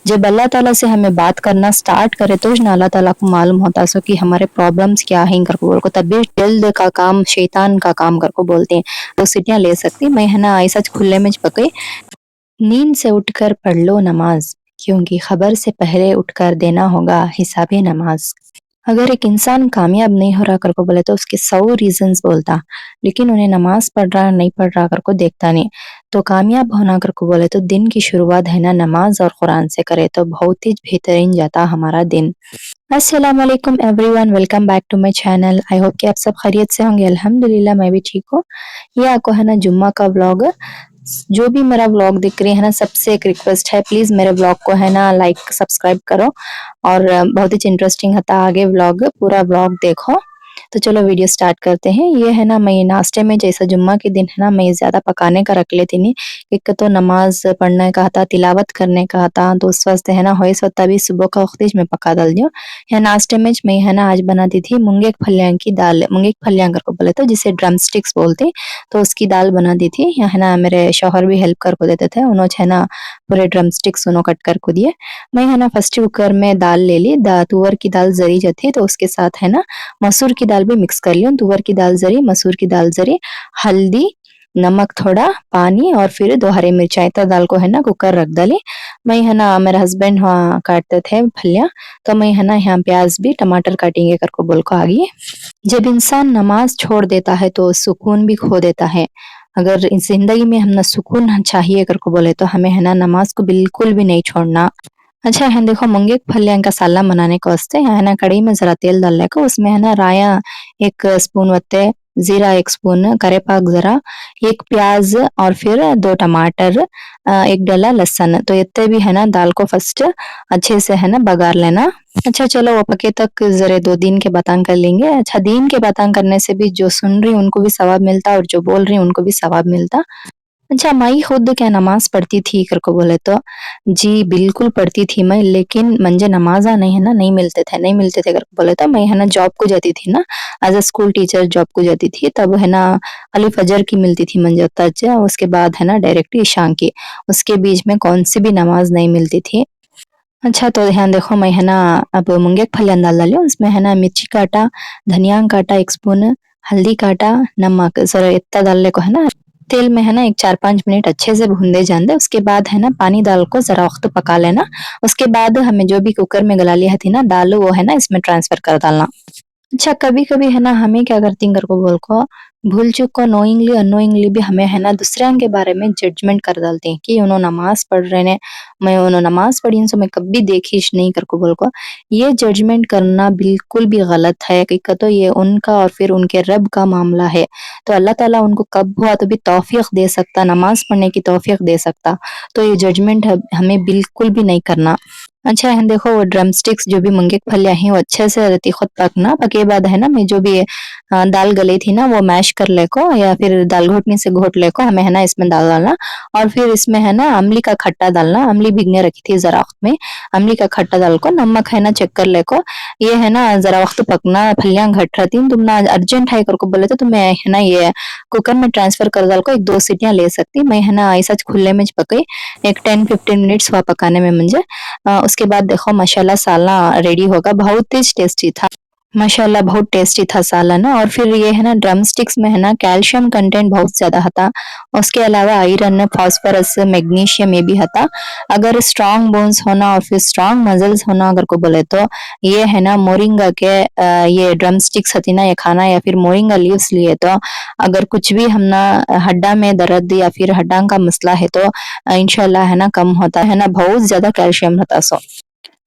जब अल्लाह ताला से हमें बात करना स्टार्ट करे तो ना अल्लाह ताला को मालूम होता सो कि हमारे प्रॉब्लम्स क्या हैं कर को बोल को तभी दिल का काम शैतान का काम कर को बोलते हैं। तो सीटियां ले सकती मैं है ना ऐसा खुले में पकई नींद से उठकर पढ़ लो नमाज क्योंकि खबर से पहले उठकर देना होगा हिसाबे नमाज। अगर एक इंसान कामयाब नहीं हो रहा कर को बोले तो उसके 100 रीजंस बोलता, लेकिन उन्हें नमाज पढ़ रहा नहीं पढ़ रहा कर को देखता नहीं। तो कामयाब होना कर को बोले तो दिन की शुरुआत है ना नमाज और कुरान से करे तो बहुत ही बेहतरीन जाता हमारा दिन। अस्सलाम वालेकुम everyone, welcome back to my channel. I hope कि आप सब खैरियत से होंगे। अल्हम्दुलिल्लाह मैं भी ठीक हूँ। ये आपको है ना जुम्मा का व्लॉग, जो भी मेरा व्लॉग दिख रही है ना सबसे एक रिक्वेस्ट है, प्लीज मेरे व्लॉग को है ना लाइक सब्सक्राइब करो और बहुत ही इंटरेस्टिंग था आगे व्लॉग, पूरा व्लॉग देखो। तो चलो वीडियो स्टार्ट करते हैं। ये है ना मैं नाश्ते में जैसा जुम्मा के दिन है ना मैं ज्यादा पकाने का रख लेती नहीं। एक तो नमाज पढ़ने का था, तिलावत करने का था, तो उस वास्ते है ना हो इस वक्त अभी सुबह का वक्त में पका डाल दियो। या नाश्ते में मैं है ना आज बनाती थी मूंगे के फलियां की दाल, मूंगे के फलियां करके बोले तो जिसे ड्रम स्टिक्स बोलते, तो उसकी दाल बना दी थी। या है ना मेरे शौहर भी हेल्प कर को देते थे, उन्होंने है ना पूरे ड्रम स्टिक्स उन्होंने कट कर को दिए। मैं है ना फर्स्ट कुकर में दाल ले ली, तुअर की दाल जरी जो थी, तो उसके साथ है ना मसूर की दाल भी मिक्स कर लियो। तुअर की दाल जरी, मसूर की दाल जरी, हल्दी, नमक, थोड़ा पानी और फिर 2 हरी मिर्चाई तो दाल को है ना कुकर रख डाली। मैं है ना मेरे हस्बैंड हाँ काटते थे फलियां, तो मैं है ना यहाँ प्याज भी टमाटर काटेंगे कर को बोल को आ गई। जब इंसान नमाज छोड़ देता है तो सुकून भी खो देता है। अगर इस जिंदगी में हम ना सुकून चाहिए कर को बोले तो हमें है ना नमाज को बिल्कुल भी नहीं छोड़ना। अच्छा है देखो मूंगे के फलियां का साला बनाने को वास्ते है ना कढ़ाई में जरा तेल डालने को, उसमें है ना राया 1 स्पून वत्ते, जीरा 1 स्पून, करेपाक जरा, 1 प्याज और फिर 2 टमाटर, 1 डला लहसुन। तो इतने भी है ना दाल को फर्स्ट अच्छे से है ना बघार लेना। अच्छा चलो वो पके तक जरे 2 दिन के बातान कर लेंगे। अच्छा दिन के बातान करने से भी जो सुन रही उनको भी सवाब मिलता और जो बोल रही उनको भी सवाब मिलता। अच्छा माई खुद क्या नमाज पढ़ती थी कर को बोले तो जी बिल्कुल पढ़ती थी मैं, लेकिन मंजे नमाजा नहीं है ना नहीं मिलते थे कर को बोले तो मैं है ना जॉब को जाती थी ना, as a school teacher job को जाती थी, तब है ना अली फजर की मिलती थी मंजे अच्छा, उसके बाद है ना डायरेक्ट ईशान की, उसके बीच में कौन सी भी नमाज नहीं मिलती थी। अच्छा तो ध्यान देखो मैं है ना अब मूंगे के फलियां डाल डाली, उसमें है ना मिर्ची काटा, धनिया काटा 1 स्पून, हल्दी काटा, नमक जरा इतना डालने को है ना तेल में है ना एक 4-5 मिनट अच्छे से भूनते जान दे। उसके बाद है ना पानी डाल को जरा वक्त पका लेना। उसके बाद हमें जो भी कुकर में गला लिया थी ना दाल वो है ना इसमें ट्रांसफर कर डालना। अच्छा कभी-कभी है ना हमें क्या करती हैं को बोल को भूल चूक को नोइंगली अननोइंगली भी हमें है ना दूसरे के बारे में जजमेंट कर डालते हैं कि उन्होंने नमाज पढ़ रहे ने, मैं उन्होंने नमाज पढ़ी सो मैं कभी देखीश नहीं कर को बोल को। ये जजमेंट करना बिल्कुल भी गलत है कि तो ये उनका और फिर उनके रब का मामला है। तो अल्लाह ताला उनको कब हुआ तो भी तौफीक दे सकता, नमाज पढ़ने की तौफीक दे सकता। तो ये जजमेंट हमें बिल्कुल भी नहीं करना। अच्छा है देखो वो ड्रम स्टिक्स जो भी मूंगे की फलियां हैं वो अच्छे से रहती खुद पकना, पके बाद है ना मैं जो भी दाल गली थी ना वो मैश कर ले को या फिर दाल घोटनी से घोट ले को हमें है ना इसमें दाल डालना। और फिर इसमें है ना अमली का खट्टा डालना, अमली भिगने रखी थी जरा वक्त में, अमली का खट्टा डाल को नमक है ना चेक कर ले को। ये है ना जरा वक्त पकना, फलियां घट रहती तुम ना अर्जेंट है करको बोले तो तुम्हें है ना ये कुकर में ट्रांसफर कर डाल को 1-2 सीटियां ले सकती। मैं है ना ऐसा खुले में पकई एक 10-15 मिनट्स हुआ पकाने में मुझे। उसके बाद देखो माशाल्लाह साला रेडी होगा, बहुत ही टेस्टी था। माशाल्लाह बहुत टेस्टी था सालन। और फिर ये है ना ड्रम स्टिक्स में है ना कैल्शियम कंटेंट बहुत ज्यादा था, उसके अलावा आयरन, फास्फोरस, मैग्नीशियम ये भी था। अगर स्ट्रांग बोन्स होना और फिर स्ट्रांग मसल्स होना अगर को बोले तो ये है ना मोरिंगा के ये ड्रम स्टिक्स हती ना ये खाना या फिर मोरिंगा लीव्स लिए तो अगर कुछ भी हम ना हड्डा में दर्द या फिर हड्डा का मसला है तो इंशाल्लाह है ना कम होता है ना, बहुत ज्यादा कैल्शियम होता सो।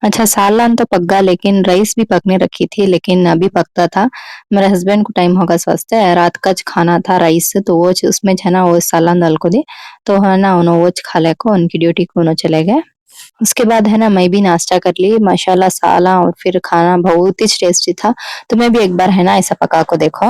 अच्छा सालन तो पक गया लेकिन राइस भी पकने रखी थी, लेकिन अभी पकता था। मेरे हस्बैंड को टाइम होगा स्वास्थ्य रात का खाना था राइस, तो वो उसमें है ना वो सालन डाल को दी, तो है ना उन्होंने वो खा ले को उनकी ड्यूटी को उन्होंने चले गए। उसके बाद है ना मैं भी नाश्ता कर ली माशाल्लाह साला और फिर खाना बहुत ही टेस्टी था। तो मैं भी एक बार है ना ऐसा पका को देखो।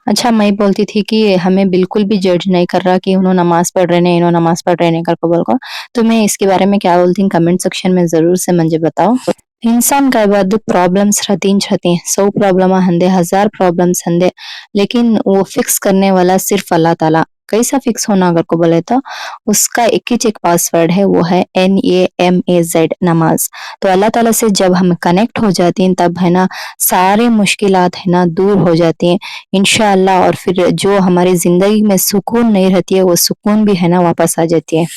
अच्छा मैं बोलती थी कि हमें बिल्कुल भी जज नहीं कर रहा कि उन्होंने नमाज पढ़ रहे ने इन्होंने नमाज पढ़ रहे ने कर को बोल को। तो मैं इसके बारे में क्या बोलती हूँ कमेंट सेक्शन में जरूर से मुझे बताओ। इंसान का बाद प्रॉब्लम्स रहती 100 प्रॉब्लम हंदे 1000 प्रॉब्लम्स हंदे, लेकिन वो फिक्स करने वाला सिर्फ अल्लाह ताला। कैसा फिक्स होना अगर को बोले तो उसका एक पासवर्ड है, वो है NAMAZ, नमाज। तो अल्लाह ताला से जब हम कनेक्ट हो जाती हैं तब है ना सारे मुश्किलात है ना दूर हो जाती हैं इंशाअल्लाह। और फिर जो हमारी जिंदगी में सुकून नहीं रहती है वो सुकून भी है ना वापस आ जाती है।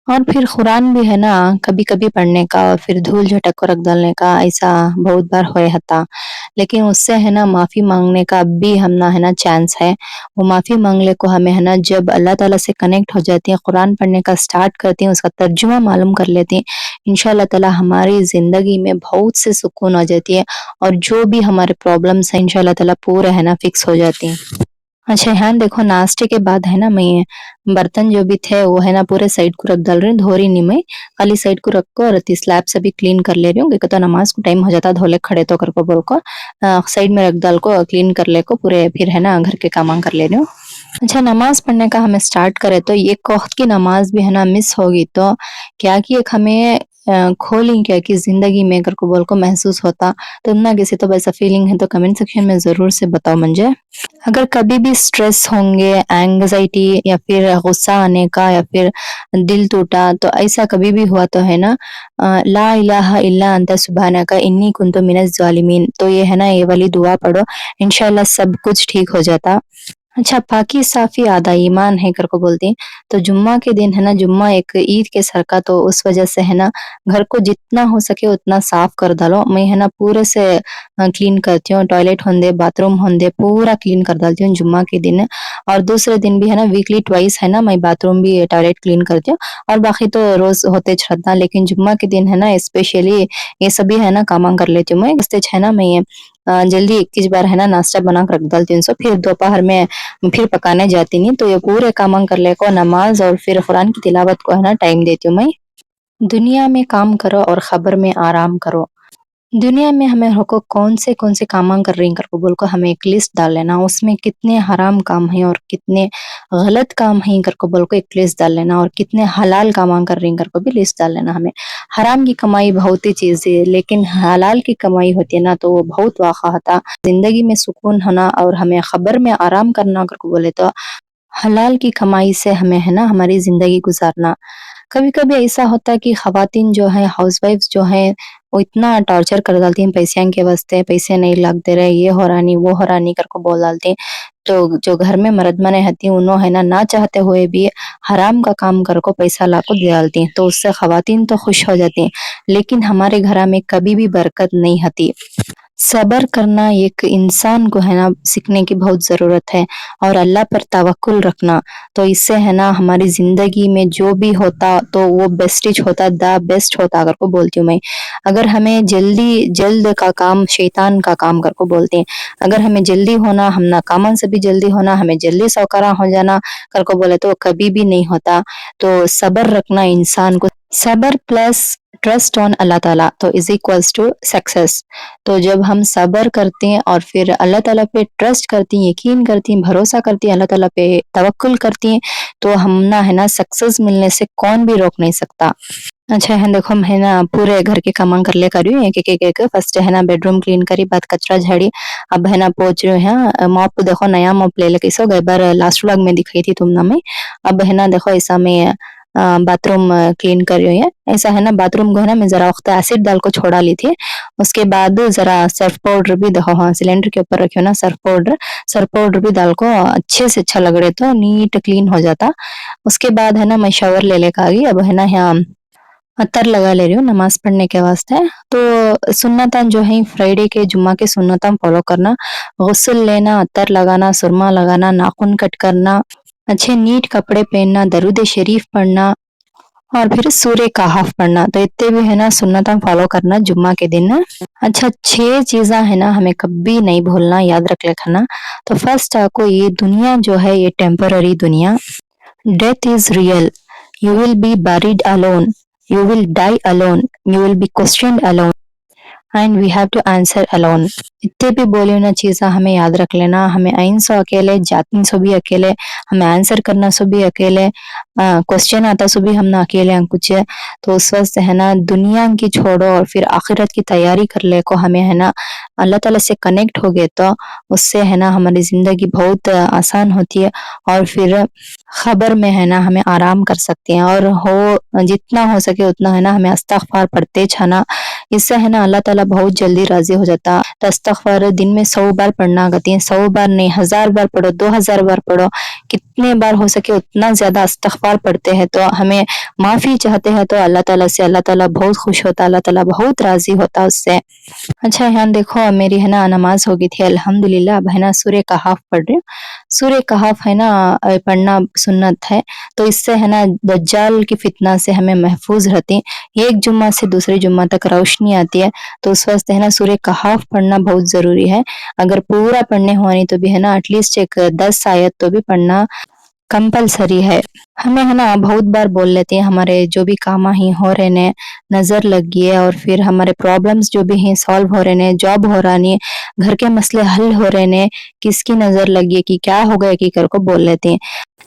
और फिर कुरान भी है ना कभी-कभी पढ़ने का और फिर धूल झटक को रख डालने का, ऐसा बहुत बार होए हता। लेकिन उससे है ना माफ़ी माँगने का अब भी हम ना है ना चांस है। वो माफ़ी माँगने को हमें है ना जब अल्लाह ताला से कनेक्ट हो जाती हैं, कुरान पढ़ने का स्टार्ट करती हैं, उसका तर्जुमा मालूम कर लेती हैं, इंशाअल्लाह ताला हमारी ज़िंदगी में बहुत से सुकून आ जाती है और जो भी हमारे प्रॉब्लम्स हैं इंशाअल्लाह ताला पूरे है ना फिक्स हो जाती हैं। अच्छा हाँ, देखो नाश्ते के बाद है ना मैं बर्तन जो भी थे वो है ना पूरे साइड को रख डाल रही हूँ, धो रही नहीं मैं, खाली साइड को रख को और स्लैब से भी क्लीन कर ले रही हूँ क्योंकि तो नमाज को टाइम हो जाता है धोले खड़े तो कर को बोल को साइड में रख डाल को क्लीन कर ले को पूरे, फिर है ना घर के काम कर ले रही हूँ। अच्छा नमाज पढ़ने का हमें स्टार्ट करें तो ये वक्त की नमाज भी है ना मिस होगी तो क्या कि एक हमें खोली क्या कि जिंदगी में अगर को बोल को महसूस होता तो ना किसी तो वैसा फीलिंग है तो कमेंट सेक्शन में जरूर से बताओ मुझे। अगर कभी भी स्ट्रेस होंगे, एंग्जाइटी या फिर गुस्सा आने का या फिर दिल टूटा तो ऐसा कभी भी हुआ तो है ना ला इलाहा इल्ला अंता सुब्हानका इन्नी कुन्तु मिनज़ ज़ालिमीन, तो ये है ना ये वाली दुआ पढ़ो, इंशाल्लाह सब कुछ ठीक हो जाता। अच्छा पाकी साफ़ी आधा ईमान है कर को बोलते हैं। तो जुम्मा के दिन है ना जुम्मा एक ईद के सर का तो उस वज़ह से है ना घर को जितना हो सके उतना साफ़ कर डालो। मैं है ना पूरे से क्लीन करती हूँ, टॉयलेट होंदे, बाथरूम होंदे पूरा क्लीन कर डालती हूँ जुम्मा के दिन। और दूसरे दिन भी है ना वीकली ट्वाइस है ना मैं बाथरूम भी टॉयलेट क्लीन करती हूँ और बाकी तो रोज़ होते रहता। लेकिन जुम्मा के दिन है ना स्पेशली ये सभी है ना काम कर लेती हूँ मैं। इससे है ना मैं जल्दी एक चीज़ बार है ना नाश्ता बना के रख डालती हूँ। सो फिर दोपहर में फिर पकाने जाती नहीं तो ये पूरे काम कर ले को नमाज और फिर कुरान की तिलावत को है ना टाइम देती हूँ मैं। दुनिया में काम करो और खबर में आराम करो। दुनिया में हमें को कौन से काम कर रही कर को बोल को हमें एक लिस्ट डाल लेना, उसमें कितने हराम काम हैं और कितने गलत काम हैं कर को बोल को एक लिस्ट डाल लेना और कितने हलाल काम कर रही कर को भी लिस्ट डाल लेना हमें। हराम की कमाई बहुत ही चीज़ है लेकिन हलाल की कमाई होती है ना तो वो बहुत वाक़ा होता। ज़िंदगी में सुकून होना और हमें खबर में आराम करना कर को बोले तो हलाल की कमाई से हमें है ना हमारी ज़िंदगी गुज़ारना। कभी-कभी ऐसा होता है कि ख़वातीन जो हैं हाउसवाइफ्स जो हैं वो इतना टॉर्चर कर डालती हैं पैसियाँ के वास्ते, पैसे नहीं लग दे रहे, ये हो रहा नहीं, वो हो रहा नहीं करके बोल डालती हैं। तो जो घर में मर्द मने हती हैं उन्हों है ना चाहते हुए भी हराम का काम कर को पैसा ला को दे डालती हैं। तो उससे ख़वातीन तो खुश हो जाती हैं, लेकिन हमारे घरा में कभी भी बरकत नहीं होती। सब्र करना एक इंसान को है ना सीखने की बहुत ज़रूरत है और अल्लाह पर तवक्कुल रखना। तो इससे है ना हमारी ज़िंदगी में जो भी होता तो वो बेस्टिज होता, द बेस्ट होता अगर को बोलती हूँ मैं। अगर हमें जल्द का काम शैतान का काम कर को बोलते हैं। अगर हमें जल्दी होना, हम नाकामन से भी जल्दी होना, हमें जल्दी सौकारा हो जाना कर को बोले तो कभी भी नहीं होता। तो सब्र रखना इंसान को सब्र प्लस ट्रस्ट ऑन अल्लाह ताला तो इज़ इक्वल्स टू सक्सेस। तो जब हम सब्र करते हैं और फिर अल्लाह ताला पे ट्रस्ट करती हैं, यकीन करती हैं, भरोसा करती हैं, अल्लाह ताला पे तवक्कुल करती हैं, तो हम ना है ना सक्सेस मिलने से कौन भी रोक नहीं सकता। अच्छा है देखो मैं ना पूरे घर के काम कर ले करी हूँ एक फर्स्ट है ना बेडरूम क्लीन करी, बाद कचरा झाड़ी, अब है ना पोंछ रही हूँ। मॉप देखो नया मॉप ले लेके सो गई बार लास्ट व्लॉग में दिखाई थी तुम ना मैं। अब है ना देखो ऐसा मैं बाथरूम क्लीन कर रही हूँ। ऐसा है ना बाथरूम को है ना मैं ज़रा वक़्त एसिड डाल को छोड़ा ली थी। उसके बाद ज़रा सर्फ़ पाउडर भी देखो हाँ, सिलेंडर के ऊपर रखी हूँ ना सर्फ़ पाउडर भी डाल को अच्छे से अच्छा लग रहे तो नीट क्लीन हो जाता। उसके बाद है ना मैं शावर ले लेके आ गई। अब है ना यहाँ अत्तर लगा ले रही हूँ नमाज़ पढ़ने के वास्ते। तो सुन्नतान जो है फ्राइडे के जुम्मा के सुन्नतान फ़ॉलो करना, गुस्ल लेना, अत्तर लगाना, सुरमा लगाना, नाखून कट करना, अच्छे नीट कपड़े पहनना, दरूद शरीफ पढ़ना और फिर सूर्य कहफ पढ़ना। तो इतने भी है ना सुन्नतान फ़ॉलो करना जुम्मा के दिन ना। अच्छा 6 चीज़ा है ना हमें कभी नहीं भूलना, याद रख लेना। तो फर्स्ट आपको ये दुनिया जो है ये टेम्पररी दुनिया, death is real, you will be buried alone, you will die alone, you will be questioned alone. And we have to answer alone. इतने भी बोली ना चीज़ा हमें याद रख लेना, हमें आइन सो अकेले जातिन सो भी अकेले, हमें आंसर करना सो भी अकेले, क्वेश्चन आता सो भी हम ना अकेले कुछ। तो उस वक्त है ना दुनिया की छोड़ो और फिर आखिरत की तैयारी कर ले को हमें है ना अल्लाह ताला से कनेक्ट हो गए तो उससे है ना हमारी ज़िंदगी बहुत आसान होती है और फिर खबर में है ना हमें आराम कर सकते हैं और हो जितना हो सके उतना है ना हमें इस्तग़फ़ार पढ़ते जाना। इससे है ना अल्लाह ताला बहुत जल्दी राज़ी हो जाता। तो इस्तग़फ़ार दिन में 100 बार पढ़ना कहती हैं, 100 बार नहीं 1000 बार पढ़ो, 2000 बार पढ़ो, कितने बार हो सके उतना ज़्यादा इस्तग़फ़ार पढ़ते हैं तो हमें माफ़ी चाहते हैं तो अल्लाह ताला से अल्लाह ताला बहुत खुश होता है, अल्लाह ताला बहुत राज़ी होता है उससे। अच्छा यहाँ देखो मेरी है ना नमाज़ हो गई थी अल्हम्दुलिल्लाह, अब है ना सूरह कहफ पढ़ रही हूँ। सूरह कहफ है ना पढ़ना सुन्नत है, तो इससे है ना दज्जाल की फ़ितना से हमें महफ़ूज़ रहते हैं। एक जुम्मा से दूसरे जुम्मा तक रोशनी आती है, तो उस वास्ते है ना सूरह कहफ पढ़ना बहुत ज़रूरी है। अगर पूरा पढ़ने हुआ नहीं तो भी है ना एटलीस्ट एक 10 आयत तो भी पढ़ना कंपल्सरी है। हमें है ना बहुत बार बोल लेते हैं हमारे जो भी काम ही हो रहे ने, नज़र लग गई है और फिर हमारे प्रॉब्लम्स जो भी हैं सॉल्व हो रहे ने, जॉब हो रहा नहीं, घर के मसले हल हो रहे ने, किसकी नज़र लगी है कि क्या हो गया कि कर को बोल लेते हैं।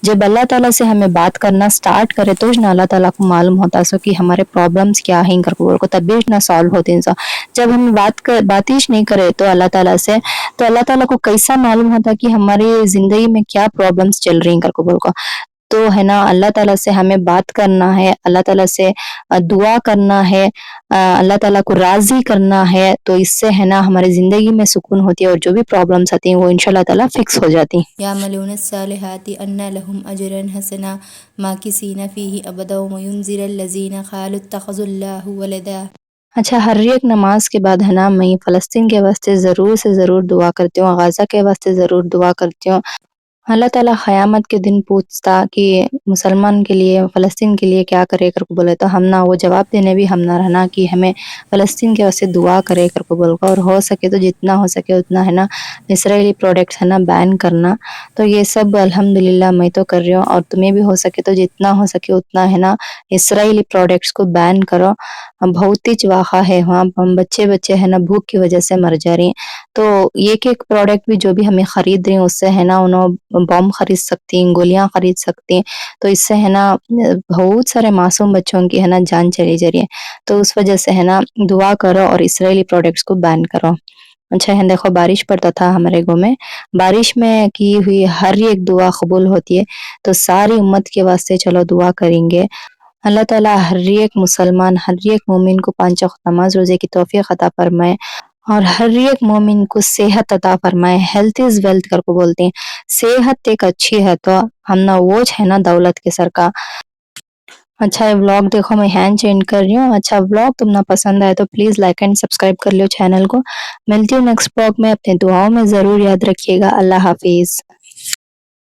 जब अल्लाह ताला से हमें बात करना स्टार्ट करे तो ना अल्लाह ताला को मालूम होता सो कि हमारे प्रॉब्लम्स क्या हैं कर को तभी ना सॉल्व होते हैं सो। जब हम बात ही नहीं करे तो अल्लाह ताला से तो अल्लाह ताला को कैसा मालूम होता कि हमारी ज़िंदगी में क्या प्रॉब्लम्स चल रही हैं कर को बोल को। तो है ना अल्लाह ताला से हमें बात करना है, अल्लाह ताला से दुआ करना है, अल्लाह ताला को राज़ी करना है, तो इससे है ना हमारी ज़िंदगी में सुकून होती है और जो भी प्रॉब्लम्स आती हैं वो इंशाअल्लाह ताला फिक्स हो जाती हैं। यामलून सालिहाति अन्ना लहुम अजरन हसना माकिसीना फीही अबदा व युनज़िरल लज़ीना क़ालू इत्तख़ज़ुल्लाहु वलदा। अच्छा हर एक नमाज के बाद है ना मैं फ़लस्तीन के वास्ते ज़रूर से ज़रूर दुआ करती हूँ, गाज़ा के वास्ते ज़रूर दुआ करती हूँ। अल्लाह ताला क़यामत के दिन पूछता कि मुसलमान के लिए, फ़लस्तीन के लिए क्या करे करके बोले तो हम ना वो जवाब देने भी हम ना रहना कि हमें फ़लस्तीन के वास्ते दुआ करे करके बोल के और हो सके तो जितना हो सके उतना है ना इसराइली प्रोडक्ट्स है ना बैन करना। तो ये सब अल्हम्दुलिल्लाह मैं तो कर रही हूँ और तुम्हें भी हो सके तो जितना हो सके उतना है ना इसराइली प्रोडक्ट्स को बैन करो। बहुत ही चवाखा है वहाँ बच्चे-बच्चे है ना भूख की वज़ह से मर जा रही हैं। तो एक-एक प्रोडक्ट भी जो भी हमें खरीद रही हैं उससे है ना उन्हों बम खरीद सकती हैं, गोलियाँ खरीद सकती हैं, तो इससे है ना बहुत सारे मासूम बच्चों की है ना जान चली जा रही है। तो उस वज़ह से है ना दुआ करो और इसराइली प्रोडक्ट्स को बैन करो। अच्छा है देखो बारिश पड़ता था हमारे गाँव में, बारिश में की हुई हर एक दुआ कबूल होती है, तो सारी उम्मत के वास्ते चलो दुआ करेंगे। अल्लाह ताला हर एक मुसलमान, हर एक मोमिन को 5 वक़्त नमाज़ रोज़े की तौफ़ीक़ अता फ़रमाए और हर एक मोमिन को सेहत अता फ़रमाए। हेल्थ इज़ वेल्थ करके बोलते हैं। सेहत एक अच्छी है तो हम ना वो है ना दौलत के सर का। अच्छा ये व्लॉग देखो मैं हैंड चेंज कर रही हूँ। अच्छा व्लॉग तुम ना पसंद आए तो प्लीज़ लाइक एंड सब्सक्राइब कर लो चैनल को। मिलती हूँ नेक्स्ट व्लॉग में, अपनी दुआओं में ज़रूर याद रखिएगा। अल्लाह हाफ़िज़।